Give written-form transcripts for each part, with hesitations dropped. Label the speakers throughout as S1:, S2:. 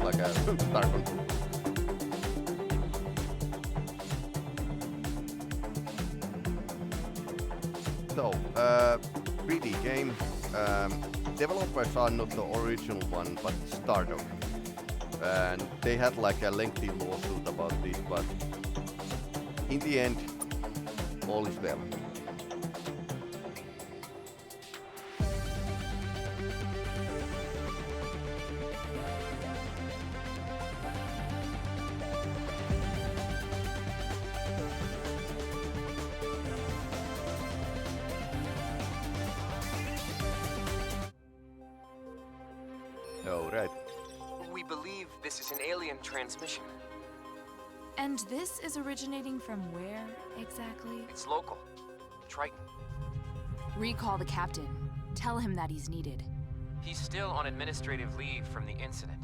S1: like a star control. So, 3D game. Developers are not the original one, but Stardock. And they had like a lengthy lawsuit about this, but in the end, all is well. Oh, right.
S2: We believe this is an alien transmission.
S3: And this is originating from where, exactly?
S2: It's local. Triton.
S3: Recall the captain. Tell him that he's needed.
S2: He's still on administrative leave from the incident.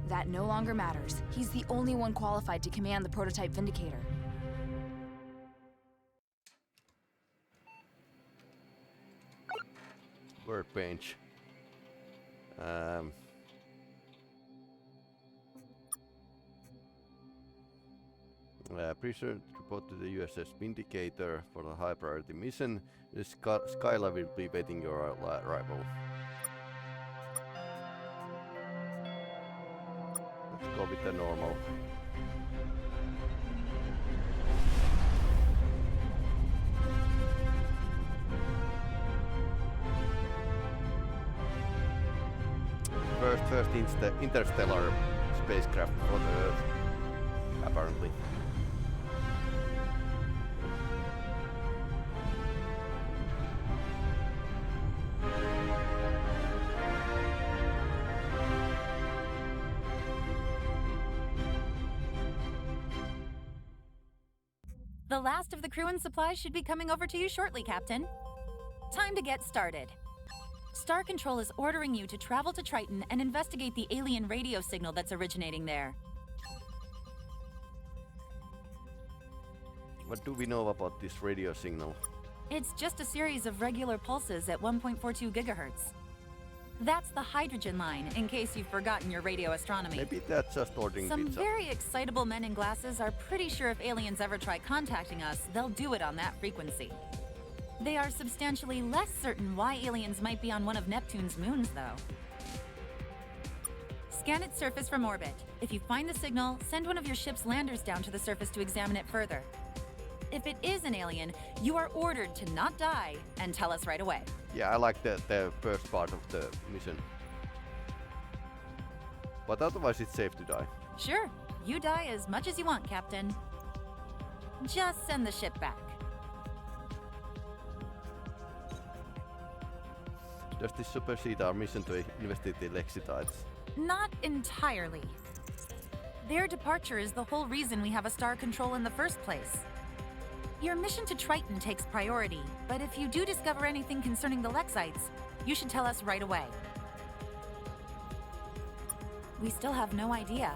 S3: That no longer matters. He's the only one qualified to command the prototype Vindicator.
S1: Workbench. Present report to the USS Vindicator for the high priority mission. The Skyla will be waiting your arrival. Let's go with the normal. First interstellar spacecraft on Earth, apparently.
S4: The last of the crew and supplies should be coming over to you shortly, Captain. Time to get started. Star Control is ordering you to travel to Triton and investigate the alien radio signal that's originating there.
S1: What do we know about this radio signal?
S4: It's just a series of regular pulses at 1.42 gigahertz. That's the hydrogen line, in case you've forgotten your radio astronomy.
S1: Maybe that's just ordering
S4: Some
S1: pizza.
S4: very excitable men in glasses are pretty sure if aliens ever try contacting us, they'll do it on that frequency. They are substantially less certain why aliens might be on one of Neptune's moons, though. Scan its surface from orbit. If you find the signal, send one of your ship's landers down to the surface to examine it further. If it is an alien, you are ordered to not die and tell us right away.
S1: Yeah, I like the first part of the mission. But otherwise it's safe to die.
S4: Sure, you die as much as you want, Captain. Just send the ship back.
S1: Does this supersede our mission to investigate the Lexitides?
S4: Not entirely. Their departure is the whole reason we have a Star Control in the first place. Your mission to Triton takes priority, but if you do discover anything concerning the Lexites, you should tell us right away. We still have no idea.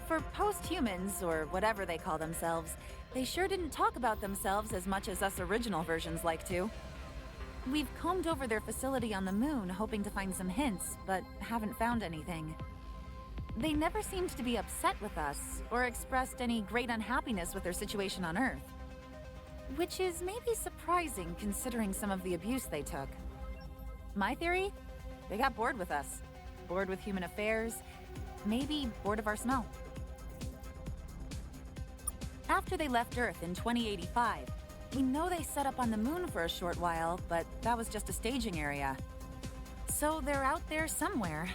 S4: For post-humans, or whatever they call themselves, they sure didn't talk about themselves as much as us original versions like to. We've combed over their facility on the moon, hoping to find some hints, but haven't found anything. They never seemed to be upset with us, or expressed any great unhappiness with their situation on Earth. Which is maybe surprising considering some of the abuse they took. My theory? They got bored with us. Bored with human affairs. Maybe bored of our smell. After they left Earth in 2085, we know they set up on the moon for a short while, but that was just a staging area. So they're out there somewhere.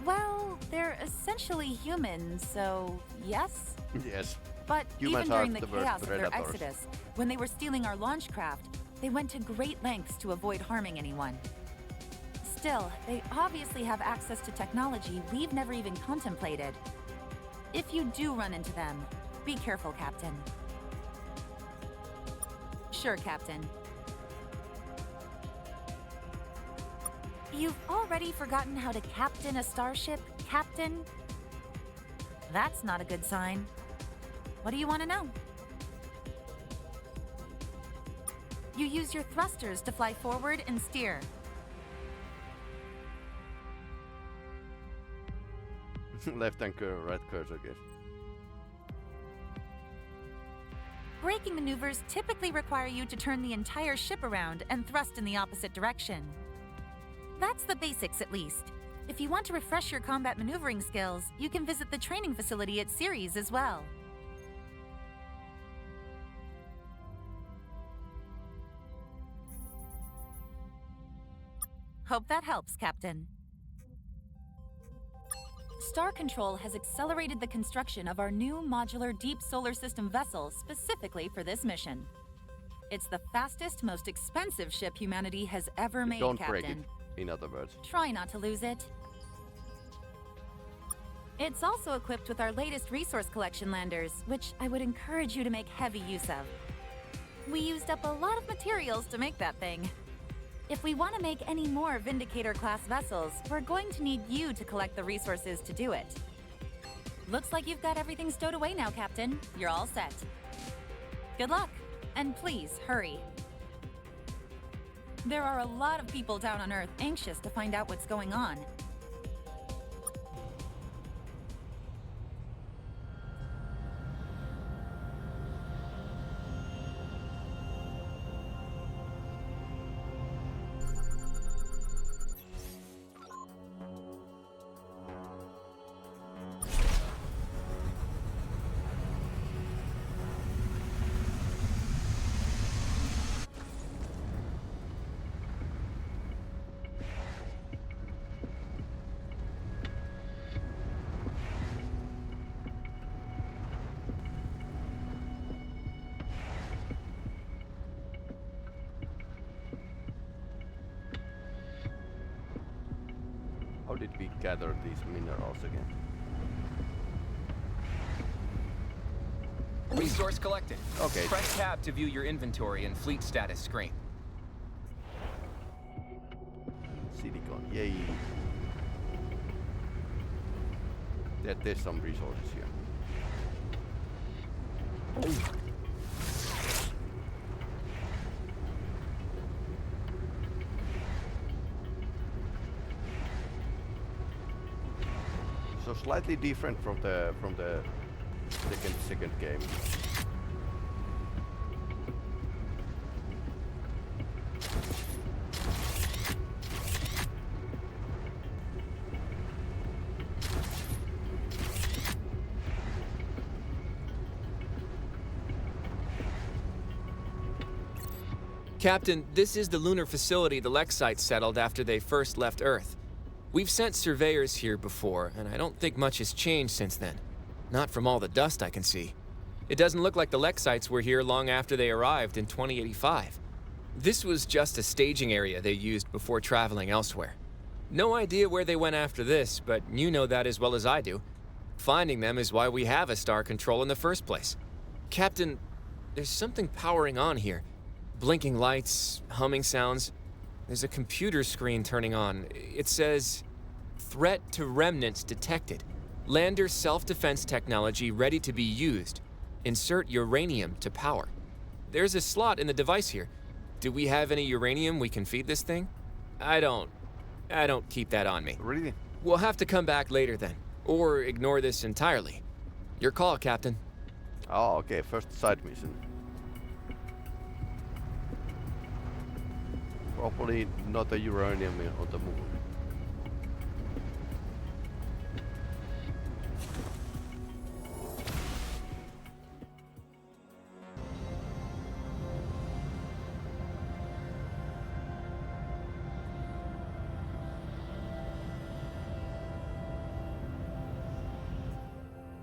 S4: Well, they're essentially humans, so yes?
S1: Yes.
S4: But
S1: Humans
S4: even
S1: are
S4: during the
S1: the worst
S4: chaos of their
S1: predators.
S4: exodus, when they were stealing our launch craft, they went to great lengths to avoid harming anyone. Still, they obviously have access to technology we've never even contemplated. If you do run into them, be careful, Captain. Sure, Captain. You've already forgotten how to captain a starship, Captain? That's not a good sign. What do you want to know? You use your thrusters to fly forward and steer.
S1: Left and right cursor, I guess.
S4: Braking maneuvers typically require you to turn the entire ship around and thrust in the opposite direction. That's the basics, at least. If you want to refresh your combat maneuvering skills, you can visit the training facility at Ceres as well. Hope that helps, Captain. Star Control has accelerated the construction of our new modular deep solar system vessel specifically for this mission. It's the fastest, most expensive ship humanity has ever made,
S1: Don't
S4: Captain.
S1: break it, in other words.
S4: Try not to lose it. It's also equipped with our latest resource collection landers, which I would encourage you to make heavy use of. We used up a lot of materials to make that thing. If we want to make any more Vindicator-class vessels, we're going to need you to collect the resources to do it. Looks like you've got everything stowed away now, Captain. You're all set. Good luck, and please, hurry. There are a lot of people down on Earth anxious to find out what's going on.
S1: How did we gather these minerals again?
S2: Resource collected.
S1: Okay.
S2: Press tab to view your inventory and fleet status screen.
S1: Silicon, yay! There's some resources here. So slightly different from the second game.
S5: Captain, this is the lunar facility the Lexites settled after they first left Earth. We've sent surveyors here before, and I don't think much has changed since then. Not from all the dust I can see. It doesn't look like the Lexites were here long after they arrived in 2085. This was just a staging area they used before traveling elsewhere. No idea where they went after this, but you know that as well as I do. Finding them is why we have a Star Control in the first place. Captain, there's something powering on here. Blinking lights, humming sounds. There's a computer screen turning on. It says, "Threat to remnants detected. Lander self-defense technology ready to be used. Insert uranium to power." There's a slot in the device here. Do we have any uranium we can feed this thing? I don't keep that on me.
S1: Really?
S5: We'll have to come back later then, or ignore this entirely. Your call, Captain.
S1: Oh, okay. First side mission. Probably not a uranium on the moon.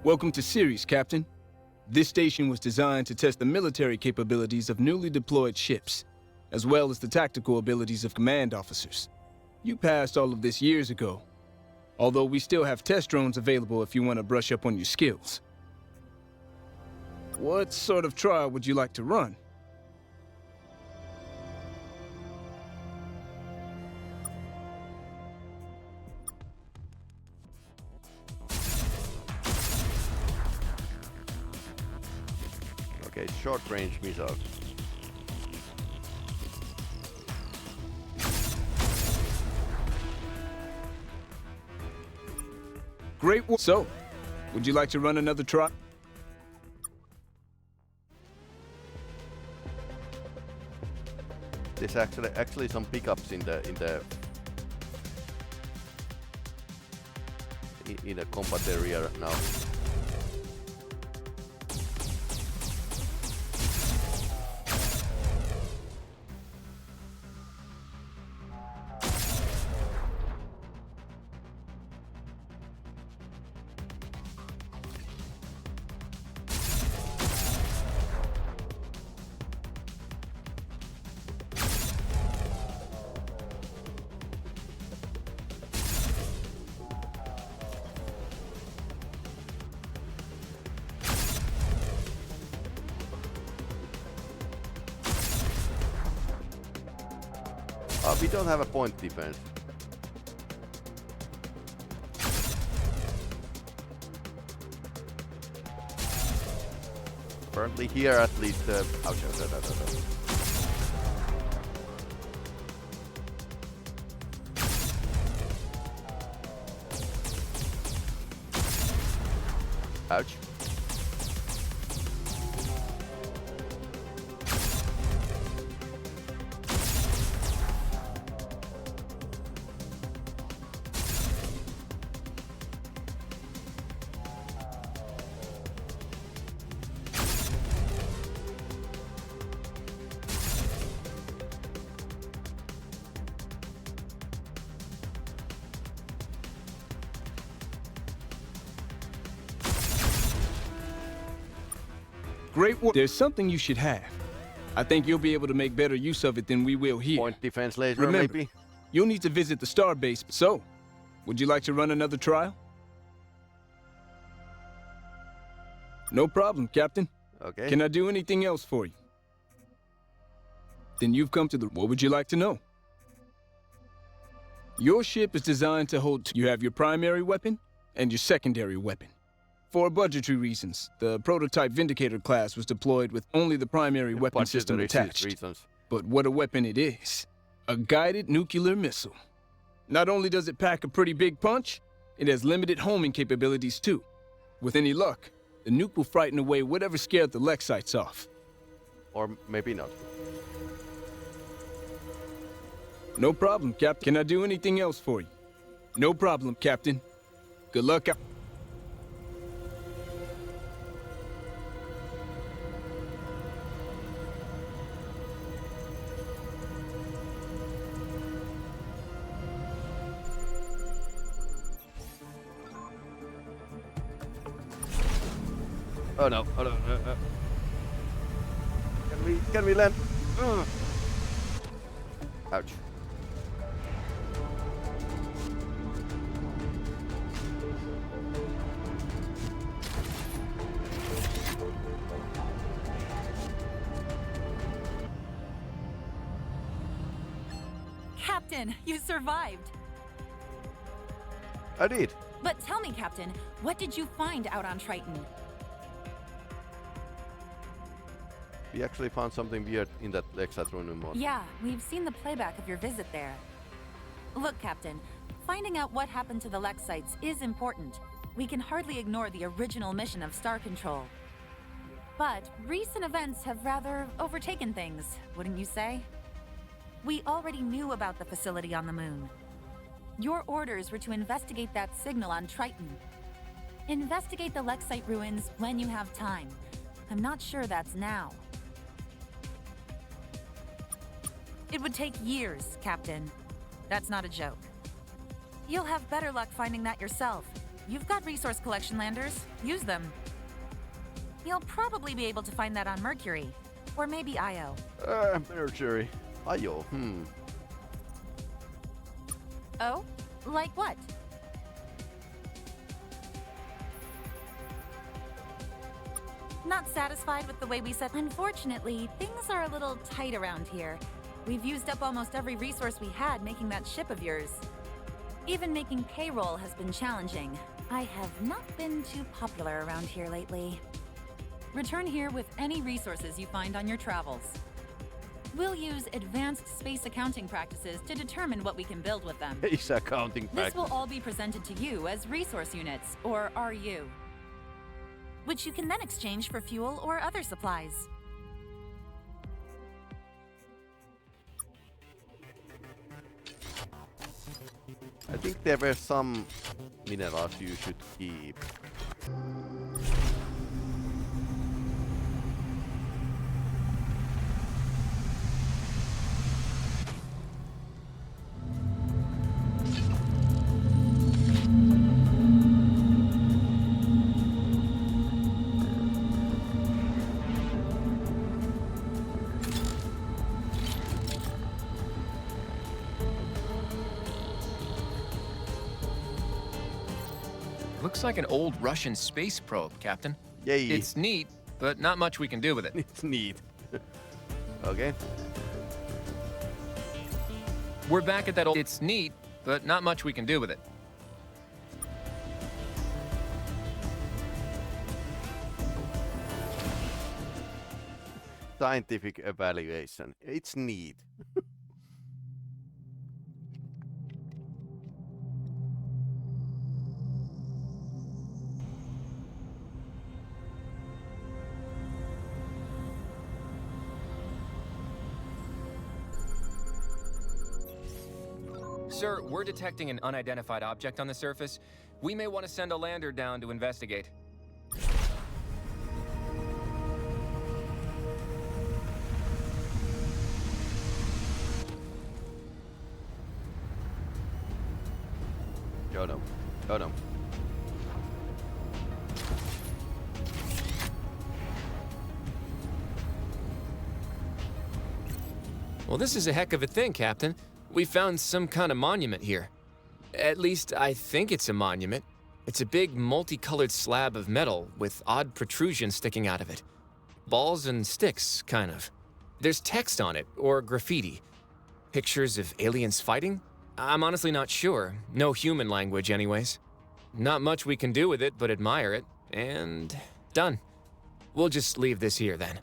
S6: Welcome to Ceres, Captain. This station was designed to test the military capabilities of newly deployed ships, as well as the tactical abilities of command officers. You passed all of this years ago, although we still have test drones available if you want to brush up on your skills. What sort of trial would you like to run?
S1: Okay, short-range missiles.
S6: Great work. So, would you like to run another try?
S1: There's actually some pickups in the combat area now. We don't have a point defense. Currently here at least, ouch. Ouch.
S6: Great work. There's something you should have. I think you'll be able to make better use of it than we will here.
S1: Point defense laser,
S6: Remember,
S1: maybe?
S6: you'll need to visit the Starbase. So, would you like to run another trial? No problem, Captain.
S1: Okay.
S6: Can I do anything else for you? Then you've come to the... What would you like to know? Your ship is designed to hold... You have your primary weapon and your secondary weapon. For budgetary reasons, the prototype Vindicator class was deployed with only the primary weapon system attached.
S1: Reasons.
S6: But what a weapon it is. A guided nuclear missile. Not only does it pack a pretty big punch, it has limited homing capabilities too. With any luck, the nuke will frighten away whatever scared the Lexites off.
S1: Or maybe not.
S6: No problem, Captain. Can I do anything else for you? No problem, Captain. Good luck out.
S1: Oh no, oh no, Can we land? Ouch.
S4: Captain, you survived.
S1: I did.
S4: But tell me, Captain, what did you find out on Triton?
S1: We actually found something weird in that Lexatron mod.
S4: Yeah, we've seen the playback of your visit there. Look, Captain, finding out what happened to the Lexites is important. We can hardly ignore the original mission of Star Control. But recent events have rather overtaken things, wouldn't you say? We already knew about the facility on the moon. Your orders were to investigate that signal on Triton. Investigate the Lexite ruins when you have time. I'm not sure that's now. It would take years, Captain. That's not a joke. You'll have better luck finding that yourself. You've got resource collection landers. Use them. You'll probably be able to find that on Mercury. Or maybe Io.
S1: Mercury. Io,
S4: Oh? Like what? Not satisfied with the way we set... Unfortunately, things are a little tight around here. We've used up almost every resource we had making that ship of yours. Even making payroll has been challenging. I have not been too popular around here lately. Return here with any resources you find on your travels. We'll use advanced space accounting practices to determine what we can build with them.
S1: It's accounting
S4: This
S1: practice.
S4: will all be presented to you as resource units, or RU, which you can then exchange for fuel or other supplies.
S1: I think there were some minerals you should keep.
S5: Looks like an old Russian space probe, Captain.
S1: Yay.
S5: It's neat, but not much we can do with it.
S1: It's neat. Okay.
S5: We're back at that old... It's neat, but not much we can do with it.
S1: Scientific evaluation. It's neat.
S5: Sir, we're detecting an unidentified object on the surface. We may want to send a lander down to investigate.
S1: Oh no. Oh no.
S5: Well, this is a heck of a thing, Captain. We found some kind of monument here. At least, I think it's a monument. It's a big, multicolored slab of metal with odd protrusions sticking out of it. Balls and sticks, kind of. There's text on it, or graffiti. Pictures of aliens fighting? I'm honestly not sure. No human language, anyways. Not much we can do with it but admire it, and done. We'll just leave this here, then.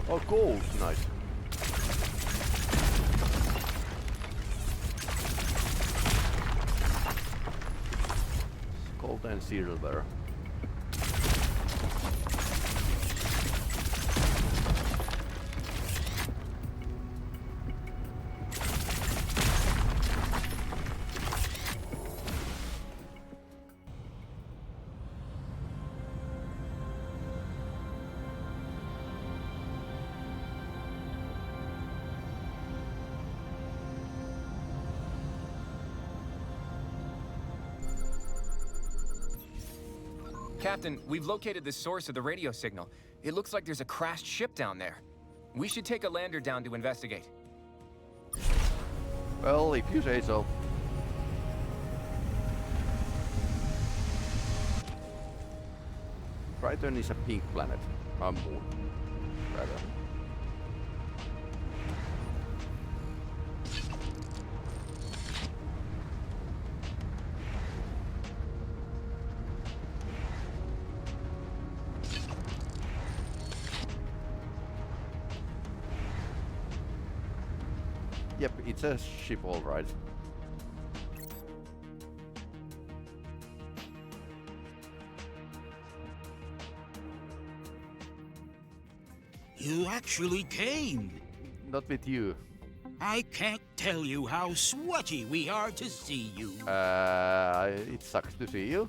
S1: Oh, gold. Nice. Gold and silver.
S5: Captain, we've located the source of the radio signal. It looks like there's a crashed ship down there. We should take a lander down to investigate.
S1: Well, if you say so. Triton is a pink planet. A moon, rather. Yep, it's a ship, all right.
S7: You actually came.
S1: Not with you.
S7: I can't tell you how sweaty we are to see you.
S1: It sucks to see you.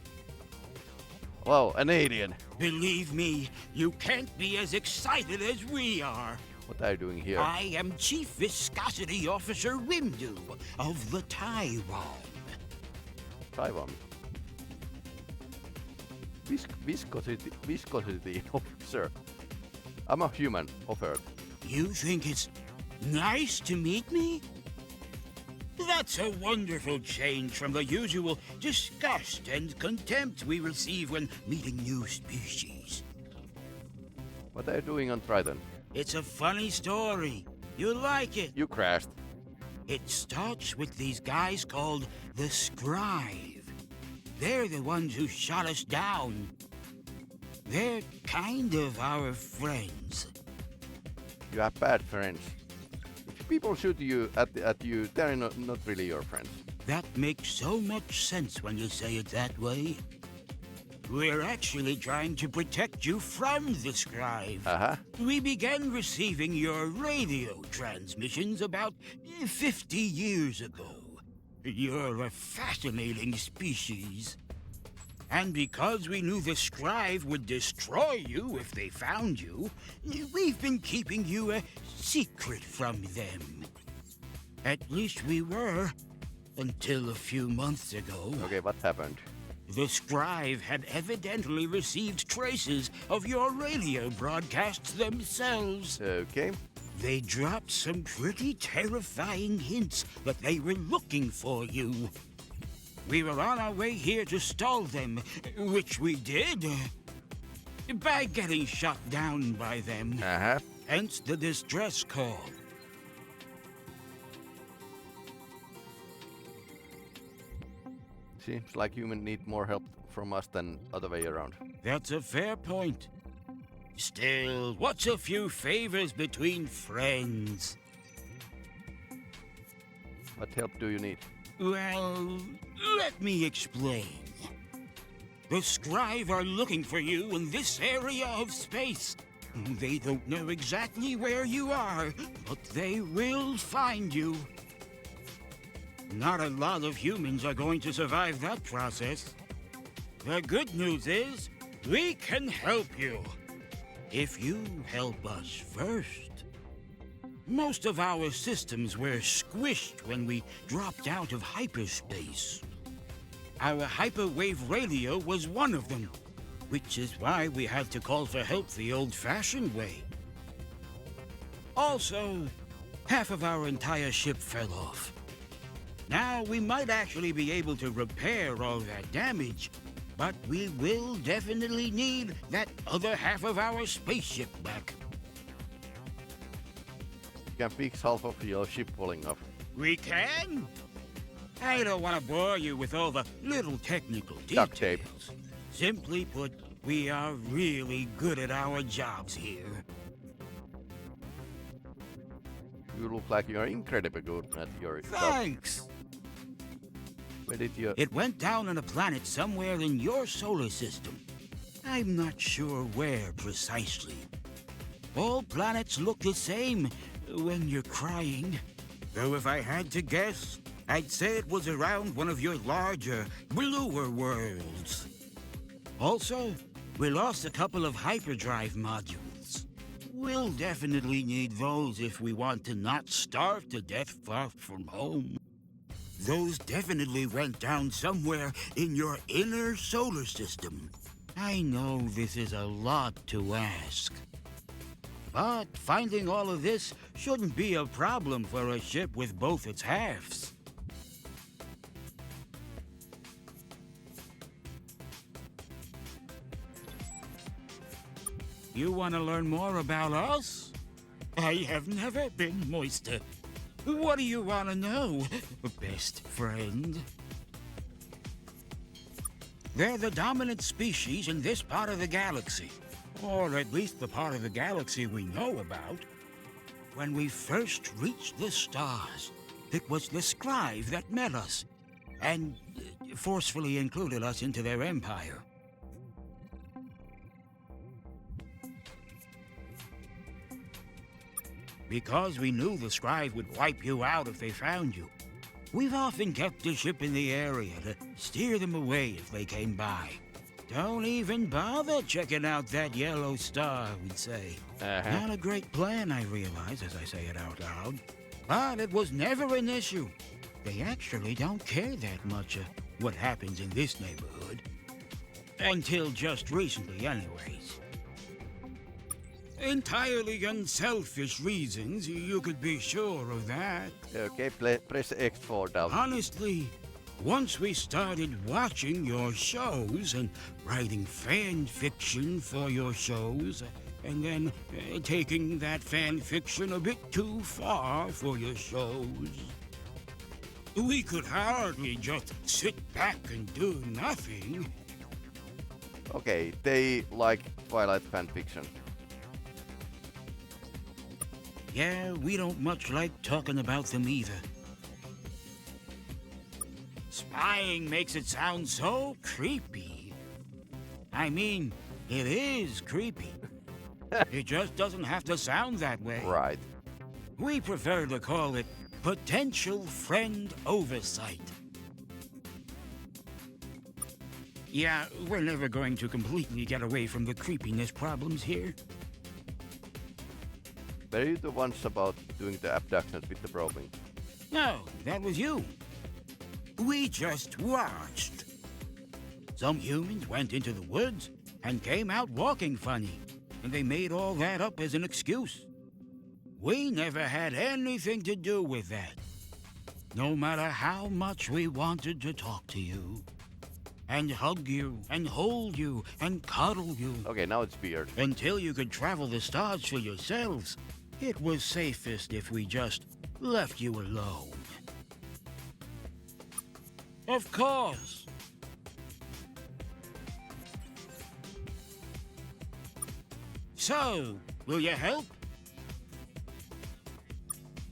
S1: Wow, an alien.
S7: Believe me, you can't be as excited as we are.
S1: What are you doing here?
S7: I am Chief Viscosity Officer Windu of the Taiwan.
S1: Taiwan. Viscosity officer. I'm a human of Earth.
S7: You think it's nice to meet me? That's a wonderful change from the usual disgust and contempt we receive when meeting new species.
S1: What are you doing on Triton?
S7: It's a funny story. You'll like it.
S1: You crashed.
S7: It starts with these guys called the Scribe. They're the ones who shot us down. They're kind of our friends.
S1: You have bad friends. If people shoot you at you, they're not really your friends.
S7: That makes so much sense when you say it that way. We're actually trying to protect you from the Scribe.
S1: Uh-huh.
S7: We began receiving your radio transmissions about 50 years ago. You're a fascinating species. And because we knew the Scribe would destroy you if they found you, we've been keeping you a secret from them. At least we were, until a few months ago.
S1: Okay, what happened?
S7: The Scribe had evidently received traces of your radio broadcasts themselves.
S1: Okay.
S7: They dropped some pretty terrifying hints that they were looking for you. We were on our way here to stall them, which we did. By getting shot down by them.
S1: Uh-huh.
S7: Hence the distress call.
S1: Seems like humans need more help from us than other way around.
S7: That's a fair point. Still, what's a few favors between friends?
S1: What help do you need?
S7: Well, let me explain. The Scribe are looking for you in this area of space. They don't know exactly where you are, but they will find you. Not a lot of humans are going to survive that process. The good news is, we can help you. If you help us first. Most of our systems were squished when we dropped out of hyperspace. Our hyperwave radio was one of them, which is why we had to call for help the old-fashioned way. Also, half of our entire ship fell off. Now, we might actually be able to repair all that damage, but we will definitely need that other half of our spaceship back.
S1: You can fix half of your ship falling off.
S7: We can? I don't want to bore you with all the little technical details.
S1: Duct tape.
S7: Simply put, we are really good at our jobs here.
S1: You look like you are incredibly good at your job.
S7: Thanks!
S1: Where did you...
S7: It went down on a planet somewhere in your solar system. I'm not sure where precisely. All planets look the same when you're crying. Though if I had to guess, I'd say it was around one of your larger, bluer worlds. Also, we lost a couple of hyperdrive modules. We'll definitely need those if we want to not starve to death far from home. Those definitely went down somewhere in your inner solar system. I know this is a lot to ask. But finding all of this shouldn't be a problem for a ship with both its halves. You want to learn more about us? I have never been moister. What do you want to know, best friend? They're the dominant species in this part of the galaxy. Or at least the part of the galaxy we know about. When we first reached the stars, it was the Scribe that met us and forcefully included us into their empire. Because we knew the Scribe would wipe you out if they found you, we've often kept the ship in the area to steer them away if they came by. Don't even bother checking out that yellow star, we'd say. Not a great plan, I realize, as I say it out loud. But it was never an issue. They actually don't care that much what happens in this neighborhood. Until just recently, anyways. Entirely unselfish reasons, you could be sure of that.
S1: Okay, press X for doubt.
S7: Honestly, once we started watching your shows and writing fan fiction for your shows, and then taking that fan fiction a bit too far for your shows, we could hardly just sit back and do nothing.
S1: Okay, they like Twilight fanfiction.
S7: Yeah, we don't much like talking about them either. Spying makes it sound so creepy. I mean, it is creepy. It just doesn't have to sound that way.
S1: Right.
S7: We prefer to call it potential friend oversight. Yeah, we're never going to completely get away from the creepiness problems here.
S1: Were you the ones about doing the abductions with the probing?
S7: No, that was you. We just watched. Some humans went into the woods and came out walking funny, and they made all that up as an excuse. We never had anything to do with that. No matter how much we wanted to talk to you, and hug you, and hold you, and cuddle you,
S1: Okay, now it's weird.
S7: until you could travel the stars for yourselves, it was safest if we just left you alone. Of course. So, will you help?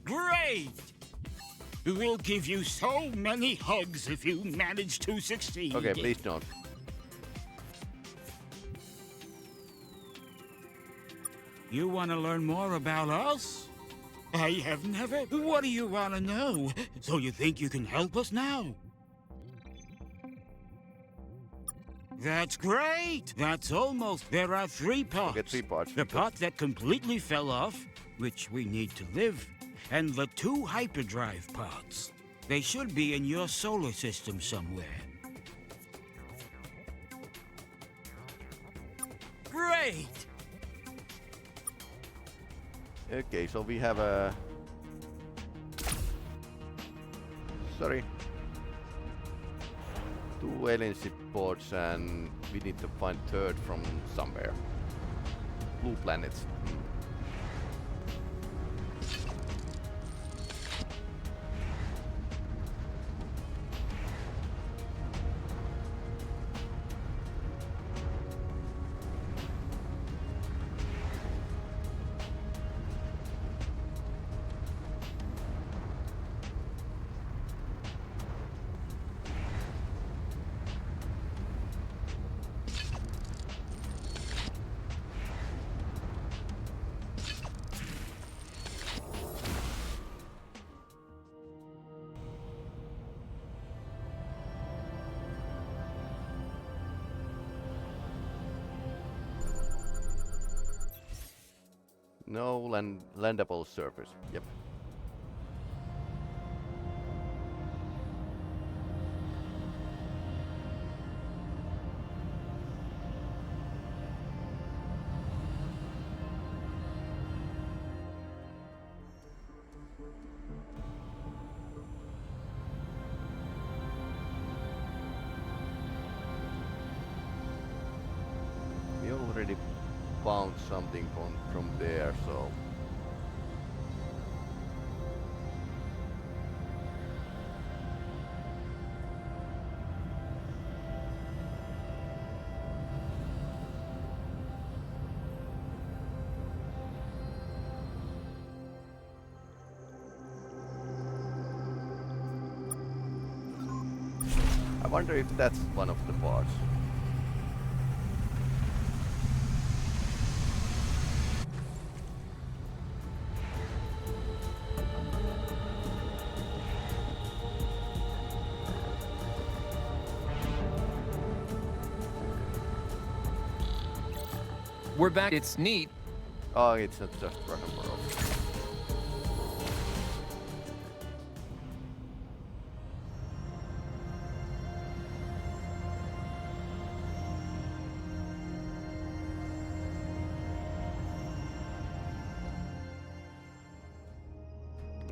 S7: Great! We'll give you so many hugs if you manage to succeed.
S1: Okay, please don't.
S7: You want to learn more about us? I have never. What do you want to know? So you think you can help us now? That's great! That's almost. There are 3 parts.
S1: Okay, 3 parts.
S7: The part that completely fell off, which we need to live, and the 2 hyperdrive parts. They should be in your solar system somewhere. Great!
S1: Okay, so we have a... Sorry. 2 alien ship ports and we need to find 3rd from somewhere. Blue planets. No landable surface. Yep. We already found something from there, so I wonder if that's one of the parts.
S5: We're back. It's neat.
S1: Oh, it's not just rock and roll.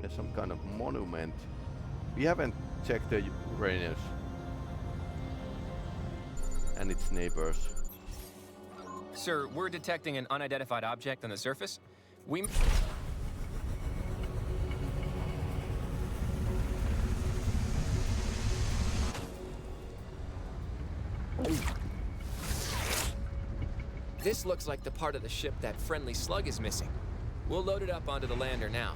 S1: There's some kind of monument. We haven't checked the Uranus and its neighbors.
S5: Sir, we're detecting an unidentified object on the surface. We... This looks like the part of the ship that friendly slug is missing. We'll load it up onto the lander now.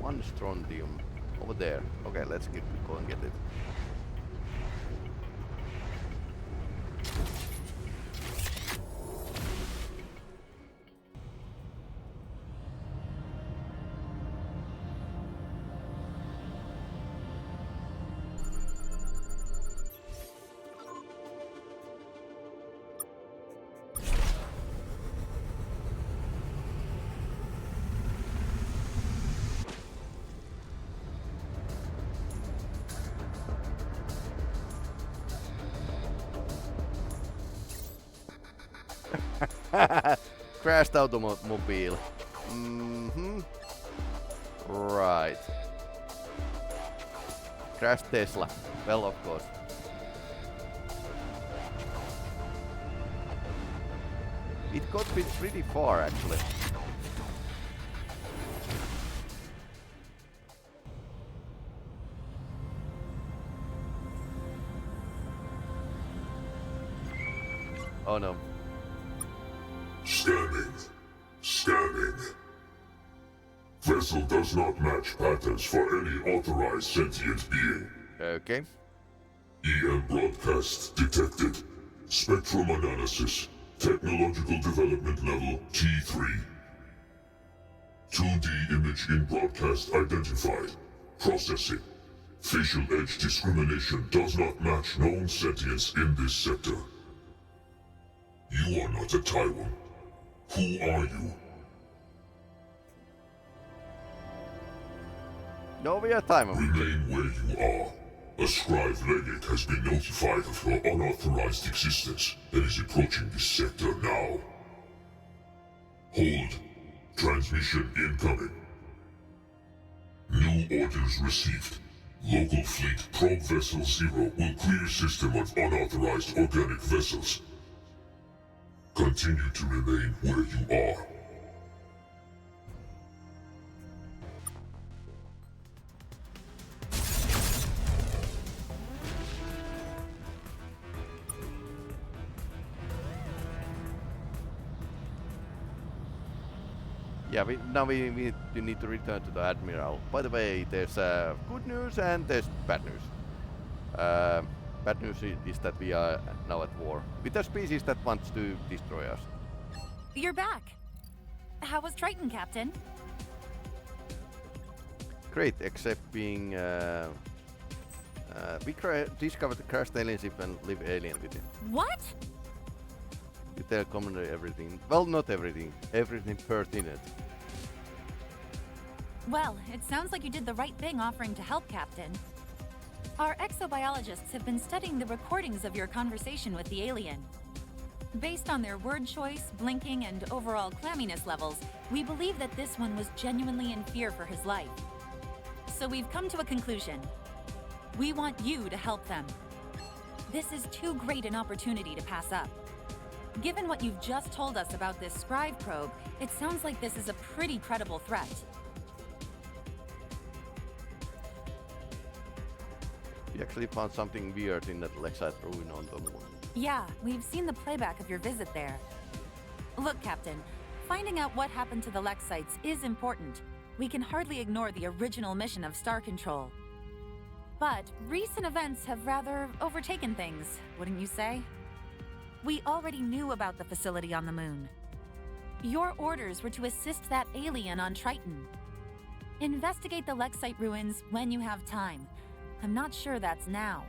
S1: One strontium over there. Okay, let's go and get it. Crashed automobile. Right. Crashed Tesla. Well, of course. It got pretty far, actually. Oh no.
S8: Scanning. Vessel does not match patterns for any authorized sentient being.
S1: Okay.
S8: EM broadcast detected. Spectrum analysis. Technological development level T3. 2D image in broadcast identified. Processing. Facial edge discrimination does not match known sentience in this sector. You are not a Taiwan. Who are you?
S1: No, we are time.
S8: Remain where you are. A scribe legate has been notified of your unauthorized existence and is approaching this sector now. Hold. Transmission incoming. New orders received. Local fleet probe vessel 0 will clear system of unauthorized organic vessels. Continue to remain where you are.
S1: Yeah, we need to return to the Admiral. By the way, there's good news and there's bad news. Bad news is that we are now at war with a species that wants to destroy us.
S4: You're back. How was Triton, Captain?
S1: Great, except being we discovered the crashed alien ship and live alien with it.
S4: What?
S1: We tell commander everything. Well, not everything. Everything pertinent.
S4: Well, it sounds like you did the right thing offering to help, Captain. Our exobiologists have been studying the recordings of your conversation with the alien. Based on their word choice, blinking, and overall clamminess levels, we believe that this one was genuinely in fear for his life. So we've come to a conclusion. We want you to help them. This is too great an opportunity to pass up. Given what you've just told us about this scribe probe, it sounds like this is a pretty credible threat.
S1: We actually found something weird in that Lexite ruin on the moon.
S4: Yeah, we've seen the playback of your visit there. Look, Captain, finding out what happened to the Lexites is important. We can hardly ignore the original mission of Star Control. But recent events have rather overtaken things, wouldn't you say? We already knew about the facility on the moon. Your orders were to assist that alien on Triton. Investigate the Lexite ruins when you have time. I'm not sure that's now.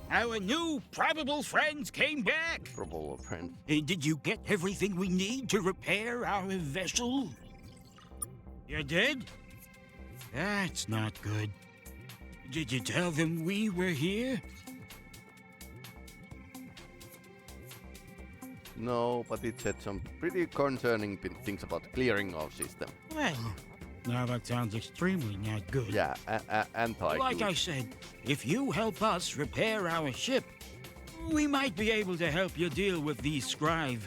S7: our new probable friends came back.
S1: Probable friend.
S7: Did you get everything we need to repair our vessel? You did? That's not good. Did you tell them we were here?
S1: No, but it said some pretty concerning things about clearing our system.
S7: Well, now that sounds extremely not good.
S1: Yeah, anti-good.
S7: Like I said, if you help us repair our ship, we might be able to help you deal with these scribe.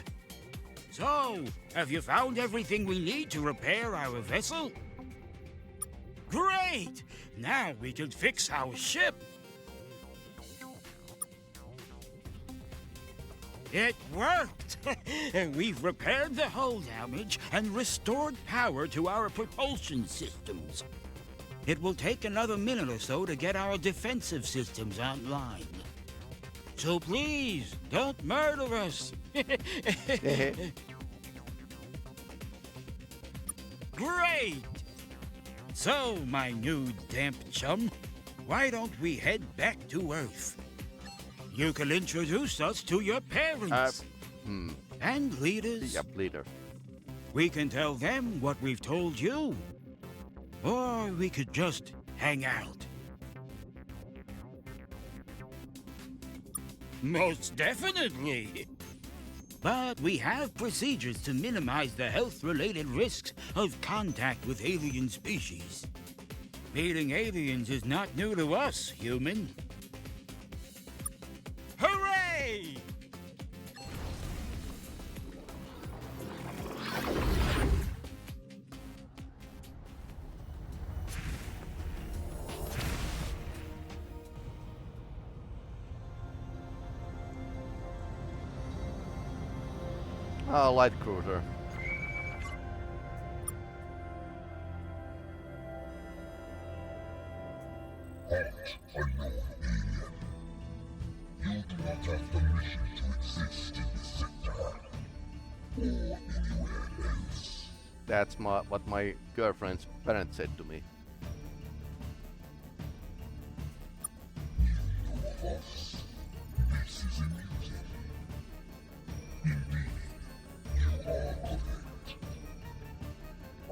S7: So, have you found everything we need to repair our vessel? Great! Now we can fix our ship. It worked! We've repaired the hull damage and restored power to our propulsion systems. It will take another minute or so to get our defensive systems online. So please, don't murder us! Great! So, my new damp chum, why don't we head back to Earth? You can introduce us to your parents. And leaders.
S1: Yep, leader.
S7: We can tell them what we've told you. Or we could just hang out. Most definitely. But we have procedures to minimize the health-related risks of contact with alien species. Meeting aliens is not new to us, human. Hooray!
S1: Ah, light cruiser.
S8: Halt, unknown alien. You do not have permission to exist in this sector, or anywhere else.
S1: That's what my girlfriend's parents said to me.
S8: You know of us. This is amusing. Indeed, you are correct.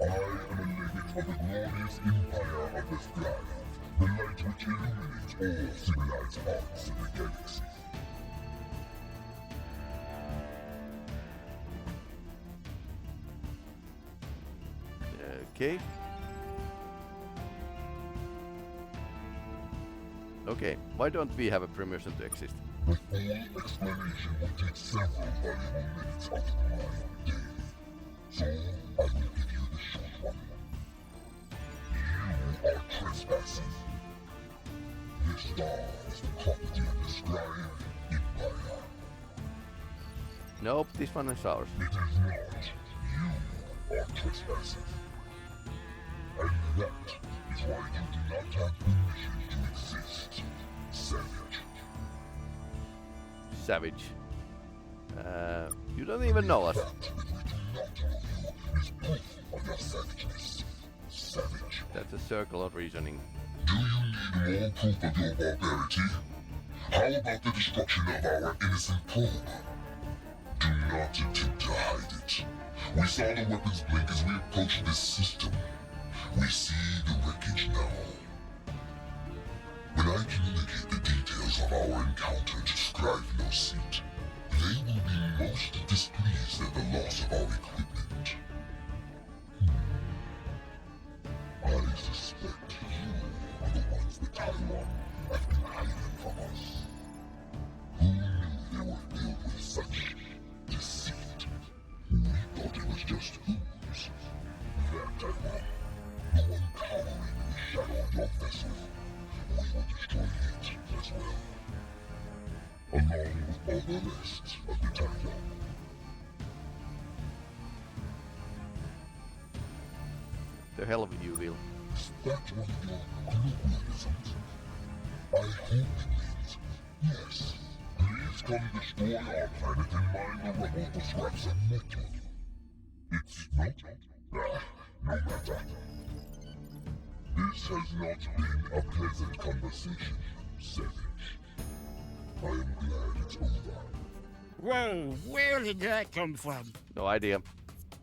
S8: I am a legate of the glorious empire of the sky. The light which illuminates all civilized parts of the galaxy.
S1: Okay. Okay, why don't we have a permission to exist?
S8: The full explanation will take several valuable minutes out of my day. So, I will give you the short one. You are trespassing. This star is the property of the Scribe Empire.
S1: Nope, this one is ours.
S8: It is not. You are trespassing. And that is why you do not have permission to exist, savage.
S1: Savage. You don't even know us.
S8: The fact that we do not know you is proof of your savageness. Savage.
S1: That's a circle of reasoning.
S8: Do you need more proof of your barbarity? How about the destruction of our innocent probe? Do not attempt to hide it. We saw the weapons blink as we approached this system. We see the wreckage now. When I communicate the details of our encounter to Scribe No Seat, they will be most displeased at the loss of our equipment. I suspect you are the ones that Taiwan have been hiding from us. Who knew they were filled with such deceit? We thought it was just ooze. That Taiwan, the one cowering in the shadow of your vessel, we will destroy it as well. Along with all the rest of the Taiwan.
S1: The hell with you, Will.
S8: Is that one of your colloquialisms? I hope it means yes. Please come destroy our planet and mine the rubble for scraps of metal. It's not? No matter. This has not been a pleasant conversation, Savage. I am glad it's over.
S7: Whoa, where did that come from?
S1: No idea.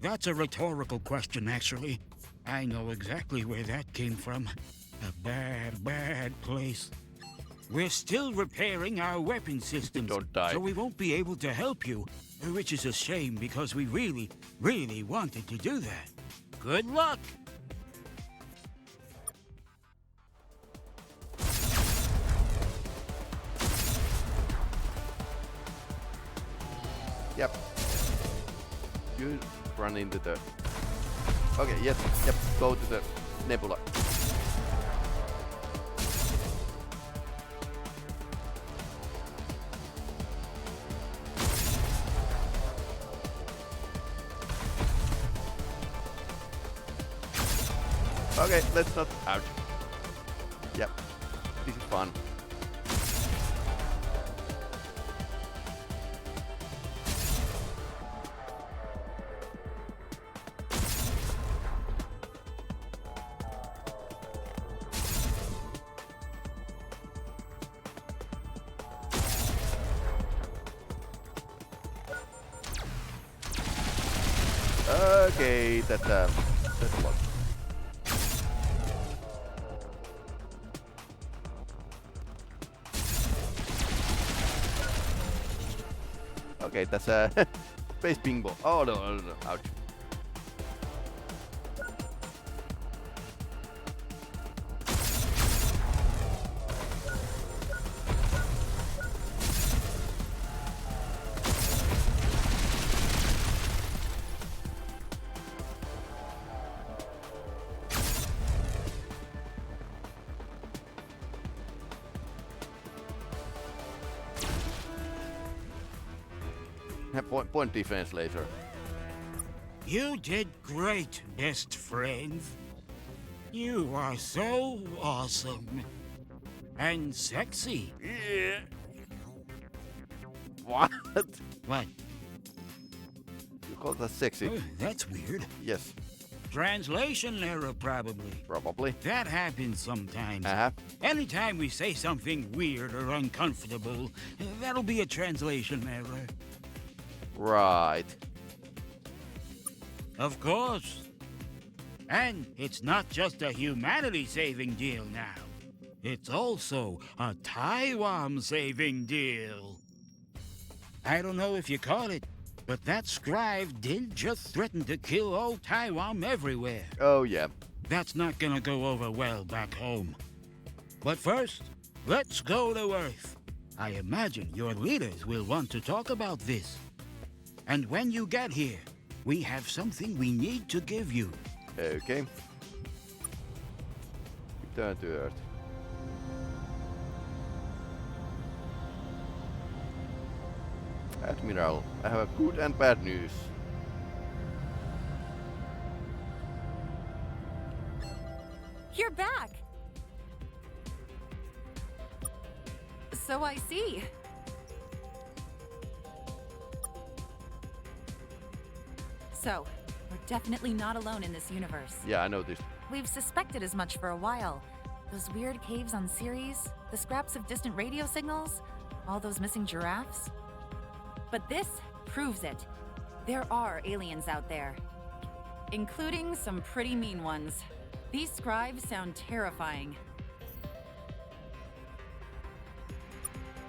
S7: That's a rhetorical question, actually. I know exactly where that came from. A bad, bad place. We're still repairing our weapon systems.
S1: Don't die.
S7: So we won't be able to help you, which is a shame because we really, really wanted to do that. Good luck!
S1: Yep. You run into the... Okay, yes, yep, go to the nebula. Okay, let's not... Ouch. Yep, this is fun. Okay, that's a lot. Okay, that's a space ping ball. Oh no, no, no, ouch. Point defense laser.
S7: You did great, best friend. You are so awesome. And sexy.
S1: Yeah. What?
S7: What?
S1: You call that sexy?
S7: Oh, that's weird.
S1: Yes,
S7: Translation error, probably.
S1: probably.
S7: That happens sometimes.
S1: Uh-huh.
S7: Anytime we say something weird or uncomfortable, that'll be a translation error.
S1: Right.
S7: Of course. And it's not just a humanity-saving deal now. It's also a Taiwan-saving deal. I don't know if you caught it, but that scribe did just threaten to kill all Taiwan everywhere.
S1: Oh yeah.
S7: That's not gonna go over well back home. But first, let's go to Earth. I imagine your leaders will want to talk about this. And when you get here, we have something we need to give you.
S1: Okay. Return to Earth. Admiral, I have a good and bad news.
S4: You're back! So I see. So, we're definitely not alone in this universe.
S1: Yeah, I noticed.
S4: We've suspected as much for a while. Those weird caves on Ceres, the scraps of distant radio signals, all those missing giraffes. But this proves it. There are aliens out there. Including some pretty mean ones. These scribes sound terrifying.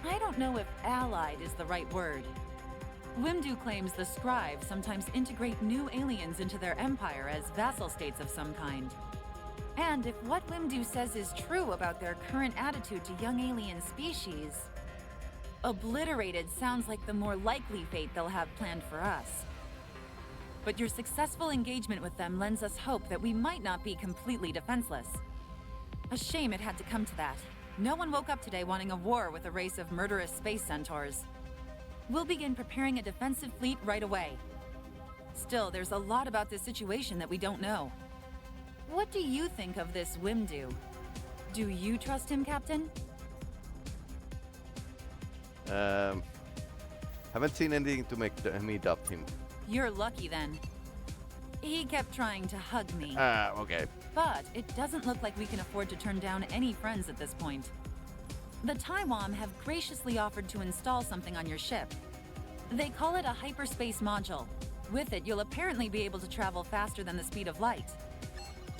S4: I don't know if allied is the right word. Wimdu claims the scribes sometimes integrate new aliens into their empire as vassal states of some kind. And if what Wimdu says is true about their current attitude to young alien species, obliterated sounds like the more likely fate they'll have planned for us. But your successful engagement with them lends us hope that we might not be completely defenseless. A shame it had to come to that. No one woke up today wanting a war with a race of murderous space centaurs. We'll begin preparing a defensive fleet right away. Still, there's a lot about this situation that we don't know. What do you think of this Wimdu? Do you trust him, Captain?
S1: Haven't seen anything to make me doubt him.
S4: You're lucky then. He kept trying to hug me.
S1: Okay.
S4: But it doesn't look like we can afford to turn down any friends at this point. The Taiwan have graciously offered to install something on your ship. They call it a hyperspace module. With it, you'll apparently be able to travel faster than the speed of light.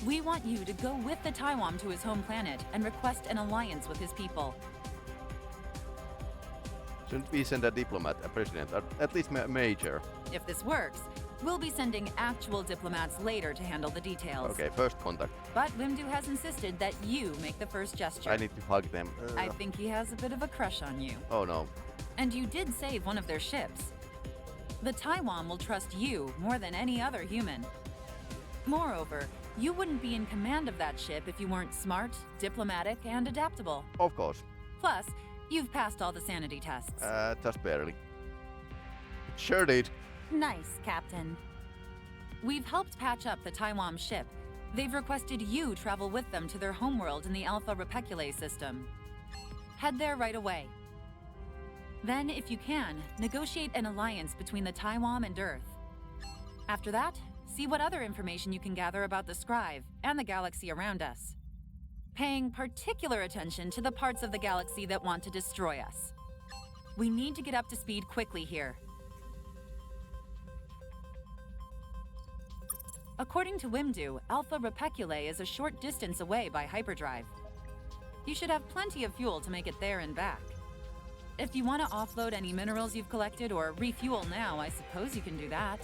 S4: We want you to go with the Taiwan to his home planet and request an alliance with his people.
S1: Shouldn't we send a diplomat, a president, or at least a major?
S4: If this works, we'll be sending actual diplomats later to handle the details.
S1: Okay, first contact.
S4: But Wimdu has insisted that you make the first gesture.
S1: I need to hug them.
S4: I think he has a bit of a crush on you.
S1: Oh no.
S4: And you did save one of their ships. The Taiwan will trust you more than any other human. Moreover, you wouldn't be in command of that ship if you weren't smart, diplomatic, and adaptable.
S1: Of course.
S4: Plus, you've passed all the sanity tests.
S1: Just barely. Sure did.
S4: Nice, Captain. We've helped patch up the Taiwan ship. They've requested you travel with them to their homeworld in the Alpha Reticuli system. Head there right away. Then, if you can, negotiate an alliance between the Taiwan and Earth. After that, see what other information you can gather about the Scribe and the galaxy around us. Paying particular attention to the parts of the galaxy that want to destroy us. We need to get up to speed quickly here. According to Wimdu, Alpha Reticuli is a short distance away by hyperdrive. You should have plenty of fuel to make it there and back. If you want to offload any minerals you've collected or refuel now, I suppose you can do that.